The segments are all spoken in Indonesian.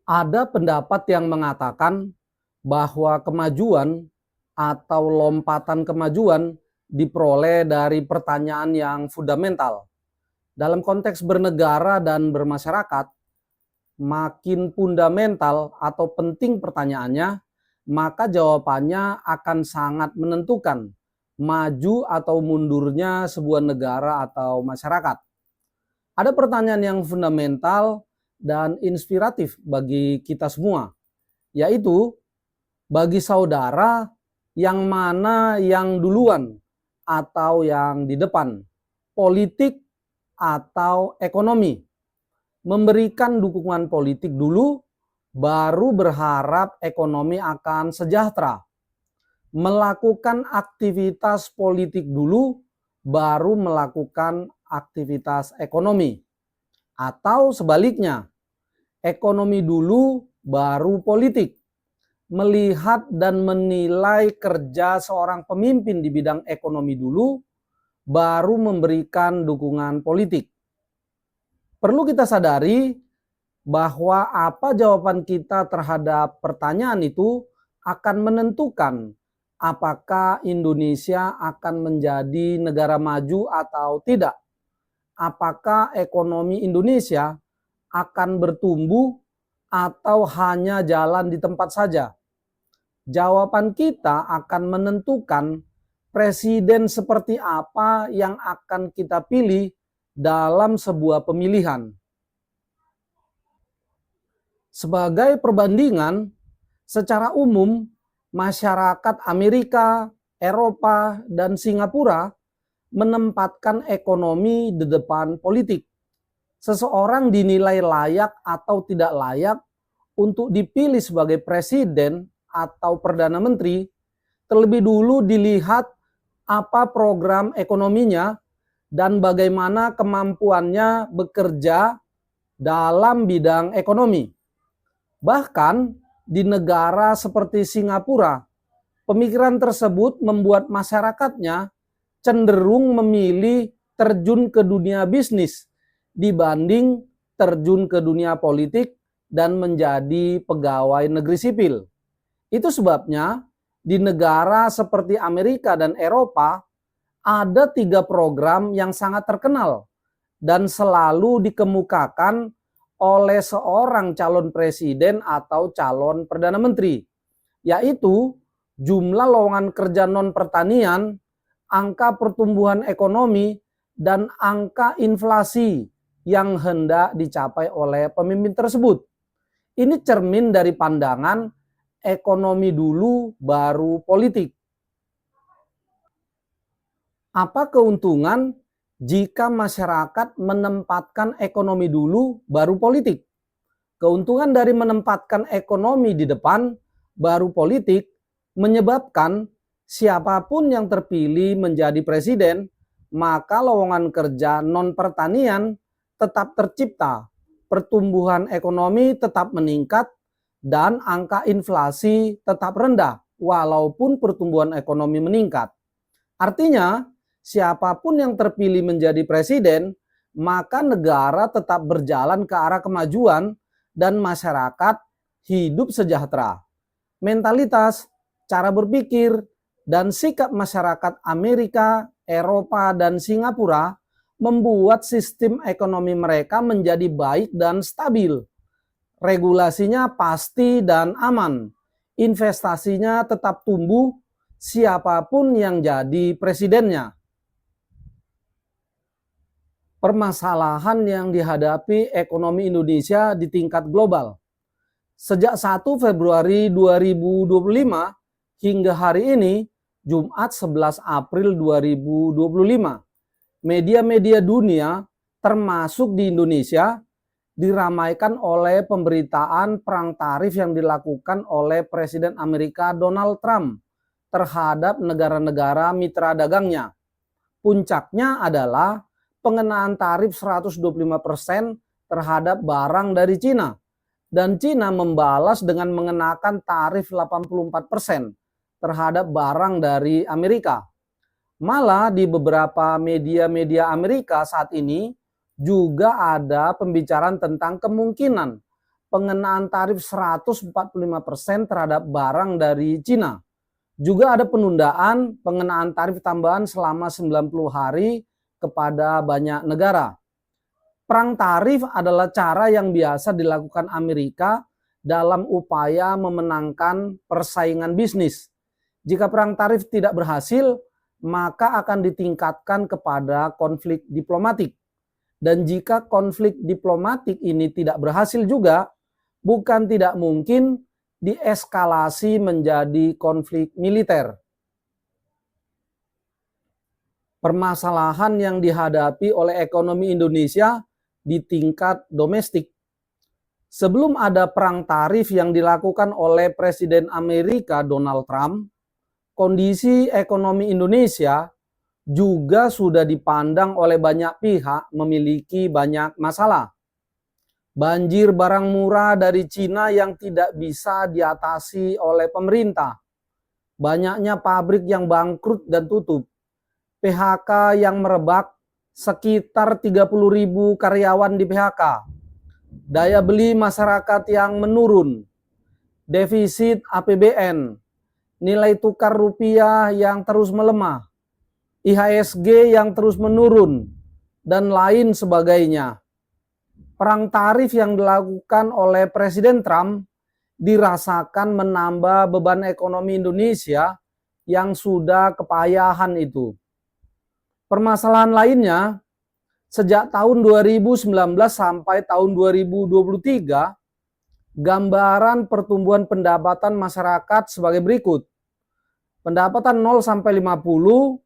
Ada pendapat yang mengatakan bahwa kemajuan atau lompatan kemajuan diperoleh dari pertanyaan yang fundamental. Dalam konteks bernegara dan bermasyarakat, makin fundamental atau penting pertanyaannya, maka jawabannya akan sangat menentukan maju atau mundurnya sebuah negara atau masyarakat. Ada pertanyaan yang fundamental dan inspiratif bagi kita semua, yaitu bagi saudara yang mana yang duluan atau yang di depan, politik atau ekonomi. Memberikan dukungan politik dulu, baru berharap ekonomi akan sejahtera. Melakukan aktivitas politik dulu, baru melakukan aktivitas ekonomi. Atau sebaliknya, ekonomi dulu, baru politik. Melihat dan menilai kerja seorang pemimpin di bidang ekonomi dulu, baru memberikan dukungan politik. Perlu kita sadari bahwa apa jawaban kita terhadap pertanyaan itu akan menentukan apakah Indonesia akan menjadi negara maju atau tidak. Apakah ekonomi Indonesia akan bertumbuh atau hanya jalan di tempat saja. Jawaban kita akan menentukan presiden seperti apa yang akan kita pilih dalam sebuah pemilihan. Sebagai perbandingan, secara umum masyarakat Amerika, Eropa, dan Singapura menempatkan ekonomi di depan politik. Seseorang dinilai layak atau tidak layak untuk dipilih sebagai presiden atau perdana menteri, terlebih dulu dilihat apa program ekonominya dan bagaimana kemampuannya bekerja dalam bidang ekonomi. Bahkan di negara seperti Singapura, pemikiran tersebut membuat masyarakatnya cenderung memilih terjun ke dunia bisnis dibanding terjun ke dunia politik dan menjadi pegawai negeri sipil. Itu sebabnya di negara seperti Amerika dan Eropa ada 3 program yang sangat terkenal dan selalu dikemukakan oleh seorang calon presiden atau calon perdana menteri, yaitu jumlah lowongan kerja non-pertanian, angka pertumbuhan ekonomi, dan angka inflasi yang hendak dicapai oleh pemimpin tersebut. Ini cermin dari pandangan ekonomi dulu baru politik. Apa keuntungan jika masyarakat menempatkan ekonomi dulu baru politik? Keuntungan dari menempatkan ekonomi di depan baru politik menyebabkan siapapun yang terpilih menjadi presiden, maka lowongan kerja non-pertanian tetap tercipta, pertumbuhan ekonomi tetap meningkat, dan angka inflasi tetap rendah walaupun pertumbuhan ekonomi meningkat. Artinya, siapapun yang terpilih menjadi presiden, maka negara tetap berjalan ke arah kemajuan dan masyarakat hidup sejahtera. Mentalitas, cara berpikir, dan sikap masyarakat Amerika, Eropa, dan Singapura membuat sistem ekonomi mereka menjadi baik dan stabil. Regulasinya pasti dan aman. Investasinya tetap tumbuh siapapun yang jadi presidennya. Permasalahan yang dihadapi ekonomi Indonesia di tingkat global. Sejak 1 Februari 2025 hingga hari ini, Jumat 11 April 2025, media-media dunia termasuk di Indonesia diramaikan oleh pemberitaan perang tarif yang dilakukan oleh Presiden Amerika Donald Trump terhadap negara-negara mitra dagangnya. Puncaknya adalah pengenaan tarif 125% terhadap barang dari Cina, dan Cina membalas dengan mengenakan tarif 84% terhadap barang dari Amerika. Malah di beberapa media-media Amerika saat ini juga ada pembicaraan tentang kemungkinan pengenaan tarif 145% terhadap barang dari Cina. Juga ada penundaan pengenaan tarif tambahan selama 90 hari kepada banyak negara. Perang tarif adalah cara yang biasa dilakukan Amerika dalam upaya memenangkan persaingan bisnis. Jika perang tarif tidak berhasil, maka akan ditingkatkan kepada konflik diplomatik. Dan jika konflik diplomatik ini tidak berhasil juga, bukan tidak mungkin dieskalasi menjadi konflik militer. Permasalahan yang dihadapi oleh ekonomi Indonesia di tingkat domestik. Sebelum ada perang tarif yang dilakukan oleh Presiden Amerika Donald Trump, kondisi ekonomi Indonesia juga sudah dipandang oleh banyak pihak memiliki banyak masalah. Banjir barang murah dari Cina yang tidak bisa diatasi oleh pemerintah. Banyaknya pabrik yang bangkrut dan tutup. PHK yang merebak, sekitar 30.000 karyawan di PHK. Daya beli masyarakat yang menurun. Defisit APBN. Nilai tukar rupiah yang terus melemah. IHSG yang terus menurun. Dan lain sebagainya. Perang tarif yang dilakukan oleh Presiden Trump dirasakan menambah beban ekonomi Indonesia yang sudah kepayahan itu. Permasalahan lainnya, sejak tahun 2019 sampai tahun 2023, gambaran pertumbuhan pendapatan masyarakat sebagai berikut. Pendapatan 0 sampai 50,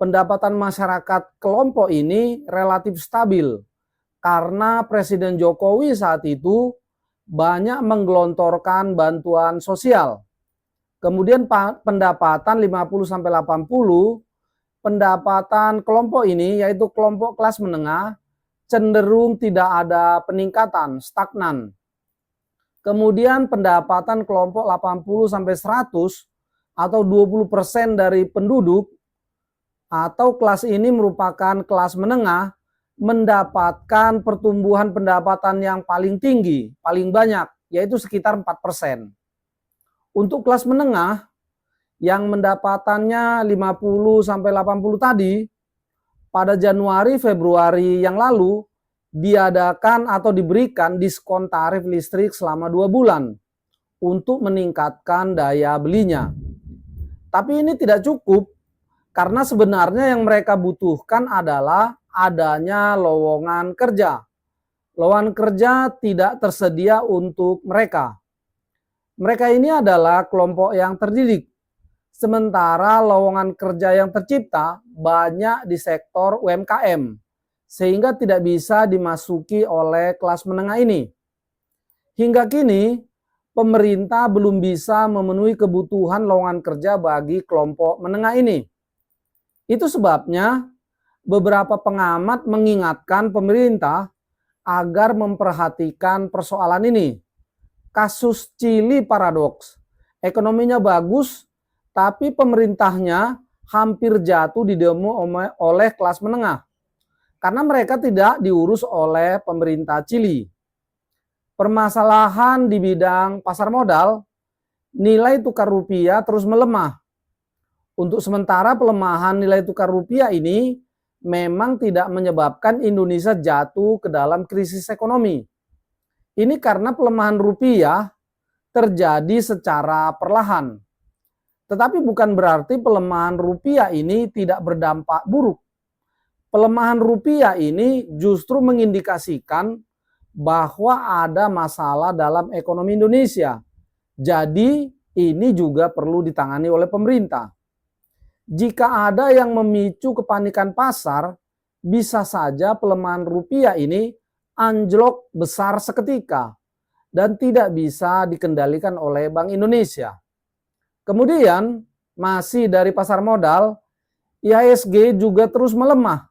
pendapatan masyarakat kelompok ini relatif stabil. Karena Presiden Jokowi saat itu banyak menggelontorkan bantuan sosial. Kemudian pendapatan 50-80, pendapatan kelompok ini yaitu kelompok kelas menengah cenderung tidak ada peningkatan, stagnan. Kemudian pendapatan kelompok 80-100 atau 20% dari penduduk atau kelas ini merupakan kelas menengah mendapatkan pertumbuhan pendapatan yang paling tinggi, paling banyak, yaitu sekitar 4%. Untuk kelas menengah yang mendapatannya 50-80 tadi, pada Januari Februari yang lalu diadakan atau diberikan diskon tarif listrik selama 2 bulan untuk meningkatkan daya belinya. Tapi ini tidak cukup karena sebenarnya yang mereka butuhkan adalah adanya lowongan kerja. Lowongan kerja tidak tersedia untuk mereka. Mereka ini adalah kelompok yang terdidik. Sementara lowongan kerja yang tercipta banyak di sektor UMKM. Sehingga tidak bisa dimasuki oleh kelas menengah ini. Hingga kini, pemerintah belum bisa memenuhi kebutuhan lowongan kerja bagi kelompok menengah ini. Itu sebabnya beberapa pengamat mengingatkan pemerintah agar memperhatikan persoalan ini. Kasus Chili paradoks. Ekonominya bagus, tapi pemerintahnya hampir jatuh di demo oleh kelas menengah. Karena mereka tidak diurus oleh pemerintah Chili. Permasalahan di bidang pasar modal, nilai tukar rupiah terus melemah. Untuk sementara pelemahan nilai tukar rupiah ini memang tidak menyebabkan Indonesia jatuh ke dalam krisis ekonomi. Ini karena pelemahan rupiah terjadi secara perlahan. Tetapi bukan berarti pelemahan rupiah ini tidak berdampak buruk. Pelemahan rupiah ini justru mengindikasikan bahwa ada masalah dalam ekonomi Indonesia. Jadi ini juga perlu ditangani oleh pemerintah. Jika ada yang memicu kepanikan pasar, bisa saja pelemahan rupiah ini anjlok besar seketika dan tidak bisa dikendalikan oleh Bank Indonesia. Kemudian, masih dari pasar modal, IHSG juga terus melemah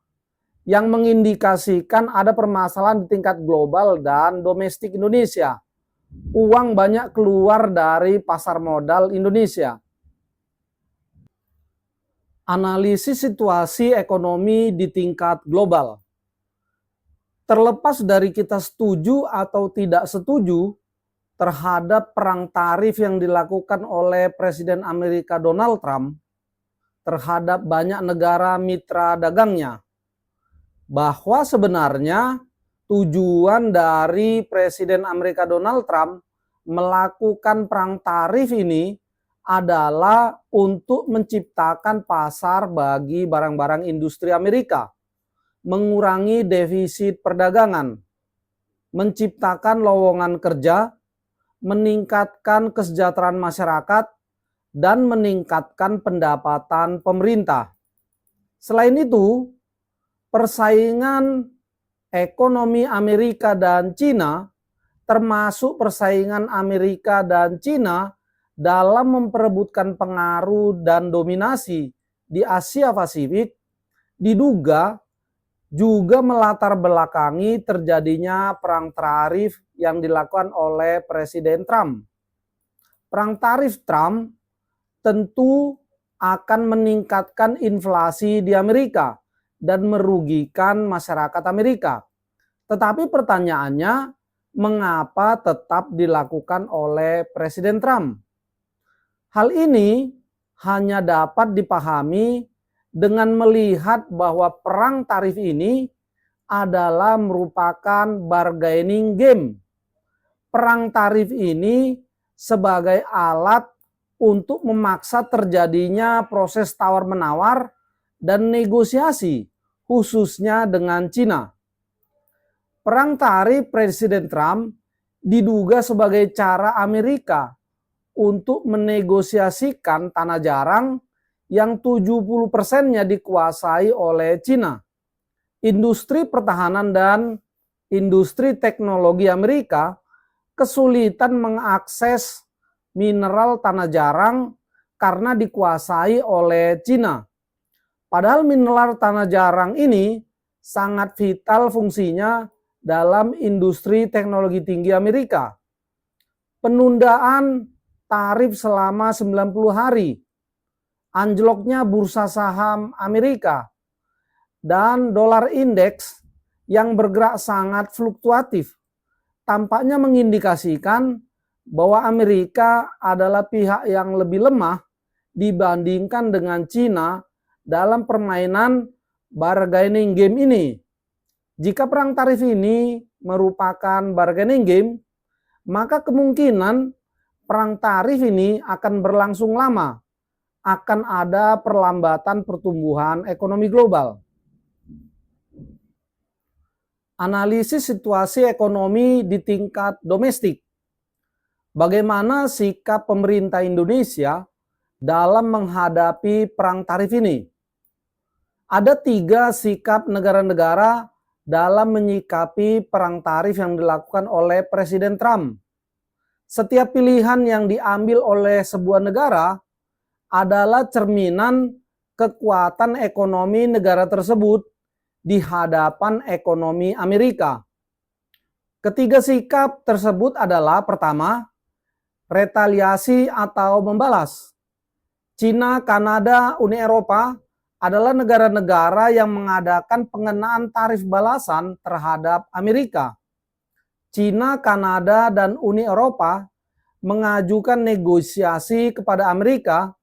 yang mengindikasikan ada permasalahan di tingkat global dan domestik Indonesia. Uang banyak keluar dari pasar modal Indonesia. Analisis situasi ekonomi di tingkat global. Terlepas dari kita setuju atau tidak setuju terhadap perang tarif yang dilakukan oleh Presiden Amerika Donald Trump terhadap banyak negara mitra dagangnya, bahwa sebenarnya tujuan dari Presiden Amerika Donald Trump melakukan perang tarif ini adalah untuk menciptakan pasar bagi barang-barang industri Amerika, mengurangi defisit perdagangan, menciptakan lowongan kerja, meningkatkan kesejahteraan masyarakat, dan meningkatkan pendapatan pemerintah. Selain itu, persaingan ekonomi Amerika dan Cina, termasuk persaingan Amerika dan Cina dalam memperebutkan pengaruh dan dominasi di Asia Pasifik, diduga juga melatar belakangi terjadinya perang tarif yang dilakukan oleh Presiden Trump. Perang tarif Trump tentu akan meningkatkan inflasi di Amerika dan merugikan masyarakat Amerika. Tetapi pertanyaannya, mengapa tetap dilakukan oleh Presiden Trump? Hal ini hanya dapat dipahami dengan melihat bahwa perang tarif ini adalah merupakan bargaining game. Perang tarif ini sebagai alat untuk memaksa terjadinya proses tawar-menawar dan negosiasi, khususnya dengan Cina. Perang tarif Presiden Trump diduga sebagai cara Amerika untuk menegosiasikan tanah jarang yang 70%-nya dikuasai oleh Cina. Industri pertahanan dan industri teknologi Amerika kesulitan mengakses mineral tanah jarang karena dikuasai oleh Cina. Padahal mineral tanah jarang ini sangat vital fungsinya dalam industri teknologi tinggi Amerika. Penundaan tarif selama 90 hari, anjloknya bursa saham Amerika, dan dolar indeks yang bergerak sangat fluktuatif tampaknya mengindikasikan bahwa Amerika adalah pihak yang lebih lemah dibandingkan dengan Cina dalam permainan bargaining game ini. Jika perang tarif ini merupakan bargaining game, maka kemungkinan perang tarif ini akan berlangsung lama. Akan ada perlambatan pertumbuhan ekonomi global. Analisis situasi ekonomi di tingkat domestik. Bagaimana sikap pemerintah Indonesia dalam menghadapi perang tarif ini? Ada 3 sikap negara-negara dalam menyikapi perang tarif yang dilakukan oleh Presiden Trump. Setiap pilihan yang diambil oleh sebuah negara adalah cerminan kekuatan ekonomi negara tersebut di hadapan ekonomi Amerika. Ketiga sikap tersebut adalah: pertama, retaliasi atau membalas. Cina, Kanada, Uni Eropa adalah negara-negara yang mengadakan pengenaan tarif balasan terhadap Amerika. Cina, Kanada, dan Uni Eropa mengajukan negosiasi kepada Amerika,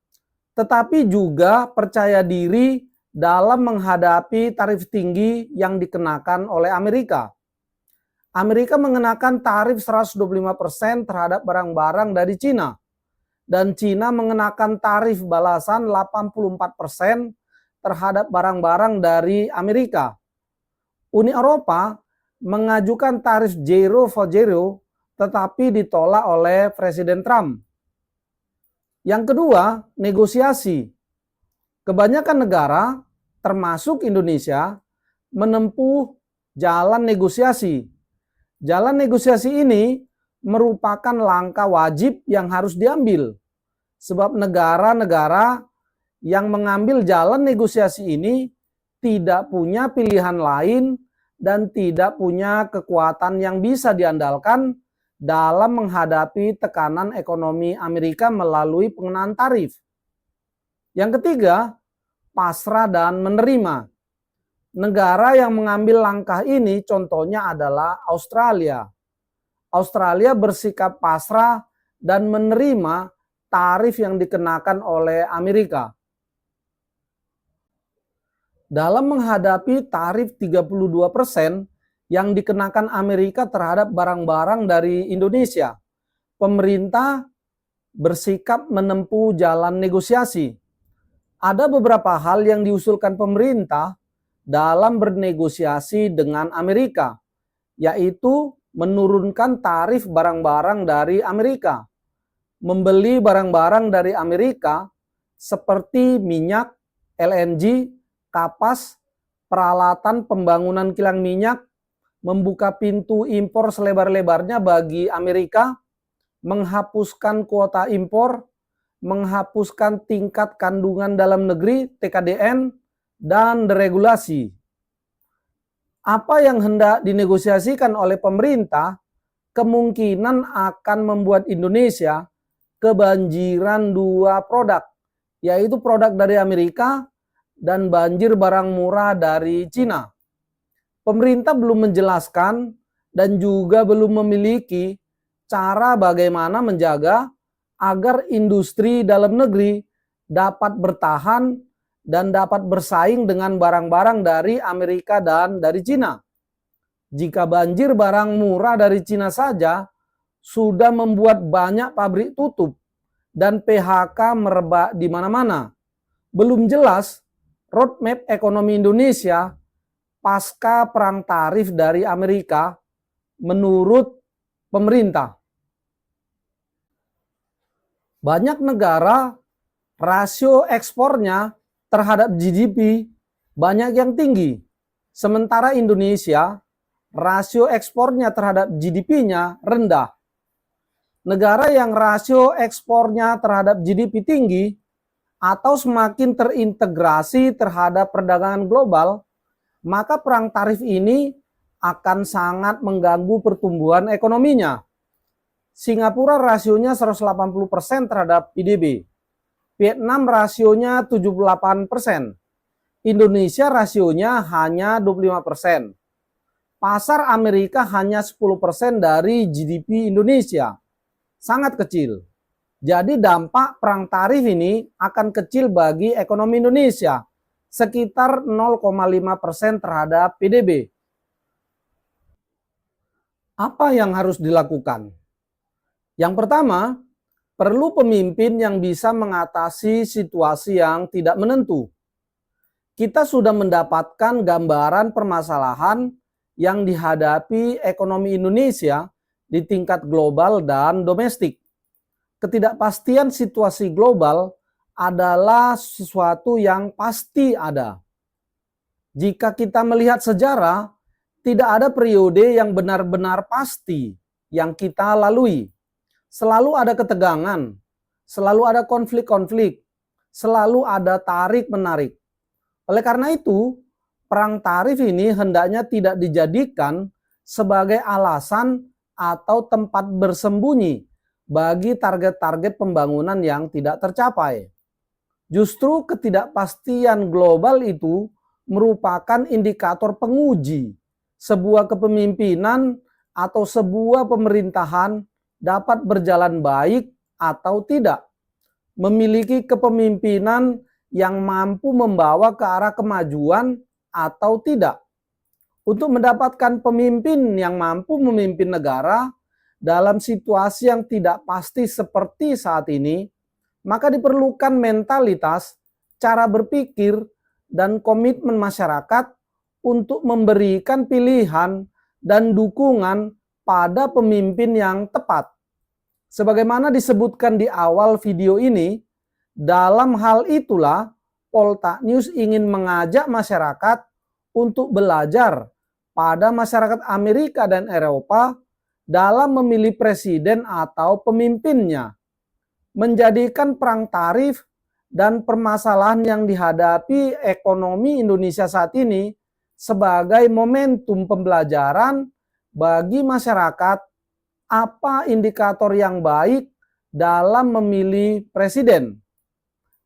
tetapi juga percaya diri dalam menghadapi tarif tinggi yang dikenakan oleh Amerika. Amerika mengenakan tarif 125% terhadap barang-barang dari Cina, dan Cina mengenakan tarif balasan 84% terhadap barang-barang dari Amerika. Uni Eropa mengajukan tarif zero for zero, tetapi ditolak oleh Presiden Trump. Yang kedua, negosiasi. Kebanyakan negara, termasuk Indonesia, menempuh jalan negosiasi. Jalan negosiasi ini merupakan langkah wajib yang harus diambil, sebab negara-negara yang mengambil jalan negosiasi ini tidak punya pilihan lain dan tidak punya kekuatan yang bisa diandalkan dalam menghadapi tekanan ekonomi Amerika melalui pengenaan tarif. Yang ketiga, pasrah dan menerima. Negara yang mengambil langkah ini contohnya adalah Australia. Australia bersikap pasrah dan menerima tarif yang dikenakan oleh Amerika. Dalam menghadapi tarif 32% yang dikenakan Amerika terhadap barang-barang dari Indonesia, pemerintah bersikap menempuh jalan negosiasi. Ada beberapa hal yang diusulkan pemerintah dalam bernegosiasi dengan Amerika, yaitu menurunkan tarif barang-barang dari Amerika, membeli barang-barang dari Amerika seperti minyak, LNG, kapas, peralatan pembangunan kilang minyak, membuka pintu impor selebar-lebarnya bagi Amerika, menghapuskan kuota impor, menghapuskan tingkat kandungan dalam negeri (TKDN), dan deregulasi. Apa yang hendak dinegosiasikan oleh pemerintah kemungkinan akan membuat Indonesia kebanjiran dua produk, yaitu produk dari Amerika dan banjir barang murah dari Cina. Pemerintah belum menjelaskan dan juga belum memiliki cara bagaimana menjaga agar industri dalam negeri dapat bertahan dan dapat bersaing dengan barang-barang dari Amerika dan dari Cina. Jika banjir barang murah dari Cina saja sudah membuat banyak pabrik tutup dan PHK merebak di mana-mana, belum jelas roadmap ekonomi Indonesia pasca perang tarif dari Amerika menurut pemerintah. Banyak negara rasio ekspornya terhadap GDP banyak yang tinggi, sementara Indonesia rasio ekspornya terhadap GDP-nya rendah. Negara yang rasio ekspornya terhadap GDP tinggi atau semakin terintegrasi terhadap perdagangan global, maka perang tarif ini akan sangat mengganggu pertumbuhan ekonominya. Singapura rasionya 180% terhadap PDB. Vietnam rasionya 78%. Indonesia rasionya hanya 25%. Pasar Amerika hanya 10% dari GDP Indonesia. Sangat kecil. Jadi dampak perang tarif ini akan kecil bagi ekonomi Indonesia, sekitar 0,5% terhadap PDB. Apa yang harus dilakukan? Yang pertama, perlu pemimpin yang bisa mengatasi situasi yang tidak menentu. Kita sudah mendapatkan gambaran permasalahan yang dihadapi ekonomi Indonesia di tingkat global dan domestik. Ketidakpastian situasi global adalah sesuatu yang pasti ada. Jika kita melihat sejarah, tidak ada periode yang benar-benar pasti yang kita lalui. Selalu ada ketegangan, selalu ada konflik-konflik, selalu ada tarik-menarik. Oleh karena itu, perang tarif ini hendaknya tidak dijadikan sebagai alasan atau tempat bersembunyi bagi target-target pembangunan yang tidak tercapai. Justru ketidakpastian global itu merupakan indikator penguji sebuah kepemimpinan atau sebuah pemerintahan dapat berjalan baik atau tidak, memiliki kepemimpinan yang mampu membawa ke arah kemajuan atau tidak. Untuk mendapatkan pemimpin yang mampu memimpin negara dalam situasi yang tidak pasti seperti saat ini, maka diperlukan mentalitas, cara berpikir, dan komitmen masyarakat untuk memberikan pilihan dan dukungan pada pemimpin yang tepat. Sebagaimana disebutkan di awal video ini, dalam hal itulah Poltak News ingin mengajak masyarakat untuk belajar pada masyarakat Amerika dan Eropa dalam memilih presiden atau pemimpinnya, menjadikan perang tarif dan permasalahan yang dihadapi ekonomi Indonesia saat ini sebagai momentum pembelajaran bagi masyarakat apa indikator yang baik dalam memilih presiden.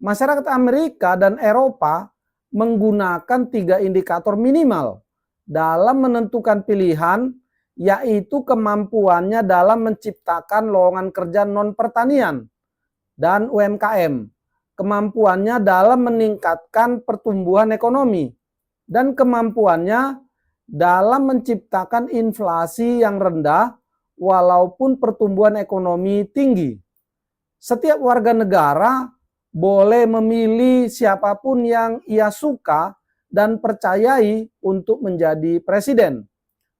Masyarakat Amerika dan Eropa menggunakan 3 indikator minimal dalam menentukan pilihan, yaitu kemampuannya dalam menciptakan lowongan kerja non-pertanian dan UMKM, kemampuannya dalam meningkatkan pertumbuhan ekonomi, dan kemampuannya dalam menciptakan inflasi yang rendah walaupun pertumbuhan ekonomi tinggi. Setiap warga negara boleh memilih siapapun yang ia suka dan percayai untuk menjadi presiden.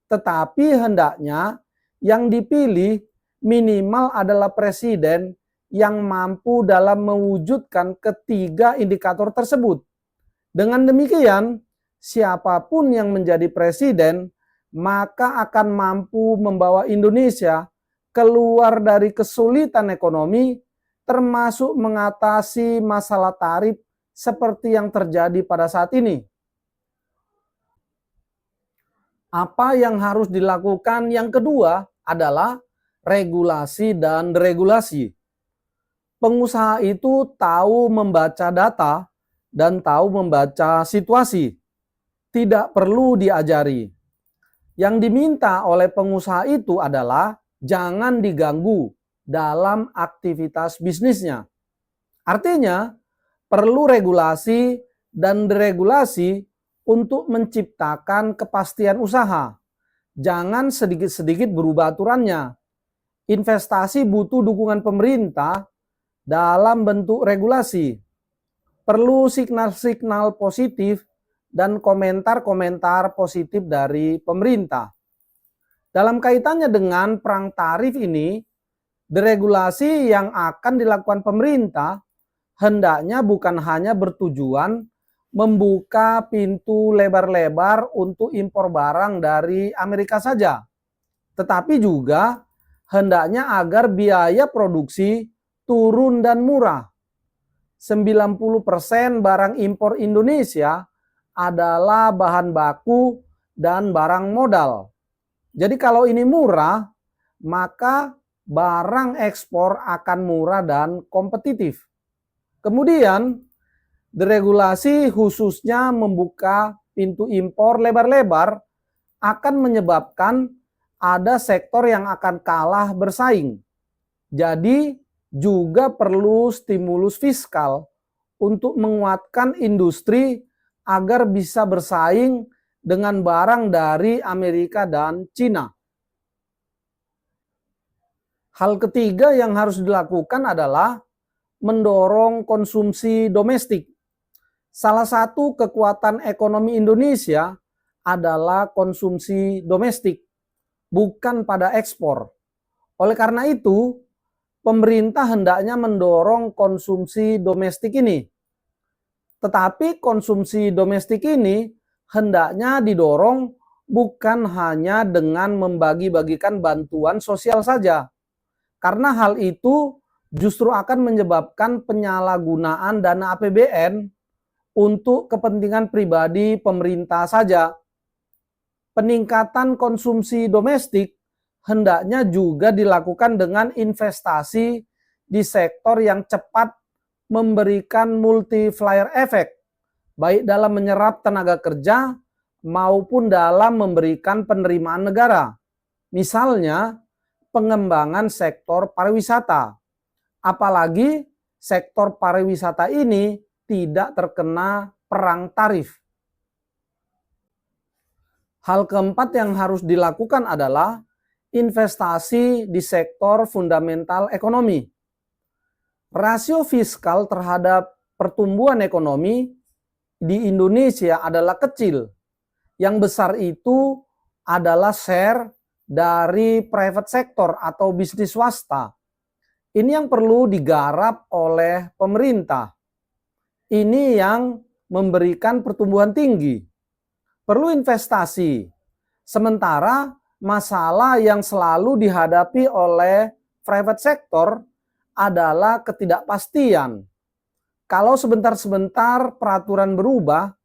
Tetapi hendaknya yang dipilih minimal adalah presiden yang mampu dalam mewujudkan ketiga indikator tersebut. Dengan demikian, siapapun yang menjadi presiden maka akan mampu membawa Indonesia keluar dari kesulitan ekonomi, termasuk mengatasi masalah tarif seperti yang terjadi pada saat ini. Apa yang harus dilakukan? Yang kedua adalah regulasi dan deregulasi. Pengusaha itu tahu membaca data dan tahu membaca situasi. Tidak perlu diajari. Yang diminta oleh pengusaha itu adalah jangan diganggu dalam aktivitas bisnisnya. Artinya, perlu regulasi dan deregulasi untuk menciptakan kepastian usaha. Jangan sedikit-sedikit berubah aturannya. Investasi butuh dukungan pemerintah dalam bentuk regulasi. Perlu signal-signal positif dan komentar-komentar positif dari pemerintah. Dalam kaitannya dengan perang tarif ini, deregulasi yang akan dilakukan pemerintah hendaknya bukan hanya bertujuan membuka pintu lebar-lebar untuk impor barang dari Amerika saja, tetapi juga hendaknya agar biaya produksi turun dan murah. 90% barang impor Indonesia adalah bahan baku dan barang modal. Jadi kalau ini murah, maka barang ekspor akan murah dan kompetitif. Kemudian, deregulasi khususnya membuka pintu impor lebar-lebar akan menyebabkan ada sektor yang akan kalah bersaing. Jadi juga perlu stimulus fiskal untuk menguatkan industri agar bisa bersaing dengan barang dari Amerika dan Cina. Hal ketiga yang harus dilakukan adalah mendorong konsumsi domestik. Salah satu kekuatan ekonomi Indonesia adalah konsumsi domestik, bukan pada ekspor. Oleh karena itu, pemerintah hendaknya mendorong konsumsi domestik ini. Tetapi konsumsi domestik ini hendaknya didorong bukan hanya dengan membagi-bagikan bantuan sosial saja. Karena hal itu justru akan menyebabkan penyalahgunaan dana APBN untuk kepentingan pribadi pemerintah saja. Peningkatan konsumsi domestik hendaknya juga dilakukan dengan investasi di sektor yang cepat memberikan multiplier effect, baik dalam menyerap tenaga kerja maupun dalam memberikan penerimaan negara. Misalnya, pengembangan sektor pariwisata. Apalagi sektor pariwisata ini tidak terkena perang tarif. Hal keempat yang harus dilakukan adalah investasi di sektor fundamental ekonomi. Rasio fiskal terhadap pertumbuhan ekonomi di Indonesia adalah kecil. Yang besar itu adalah share dari private sector atau bisnis swasta. Ini yang perlu digarap oleh pemerintah. Ini yang memberikan pertumbuhan tinggi. Perlu investasi. Sementara masalah yang selalu dihadapi oleh private sector adalah ketidakpastian. Kalau sebentar-sebentar peraturan berubah,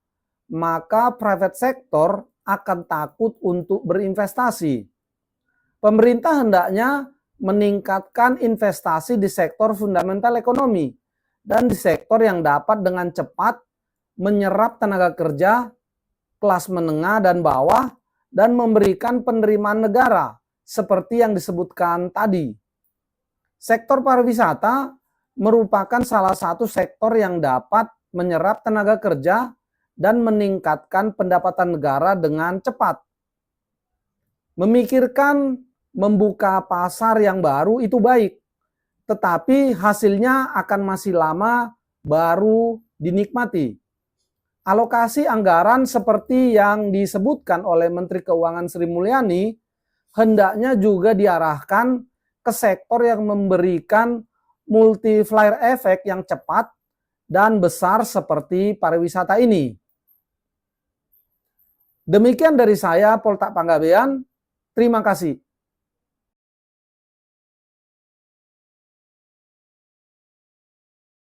maka private sector akan takut untuk berinvestasi. Pemerintah hendaknya meningkatkan investasi di sektor fundamental ekonomi dan di sektor yang dapat dengan cepat menyerap tenaga kerja kelas menengah dan bawah dan memberikan penerimaan negara seperti yang disebutkan tadi. Sektor pariwisata merupakan salah satu sektor yang dapat menyerap tenaga kerja dan meningkatkan pendapatan negara dengan cepat. Memikirkan membuka pasar yang baru itu baik, tetapi hasilnya akan masih lama baru dinikmati. Alokasi anggaran seperti yang disebutkan oleh Menteri Keuangan Sri Mulyani hendaknya juga diarahkan ke sektor yang memberikan multiplier efek yang cepat dan besar seperti pariwisata ini. Demikian dari saya, Poltak Panggabean. Terima kasih.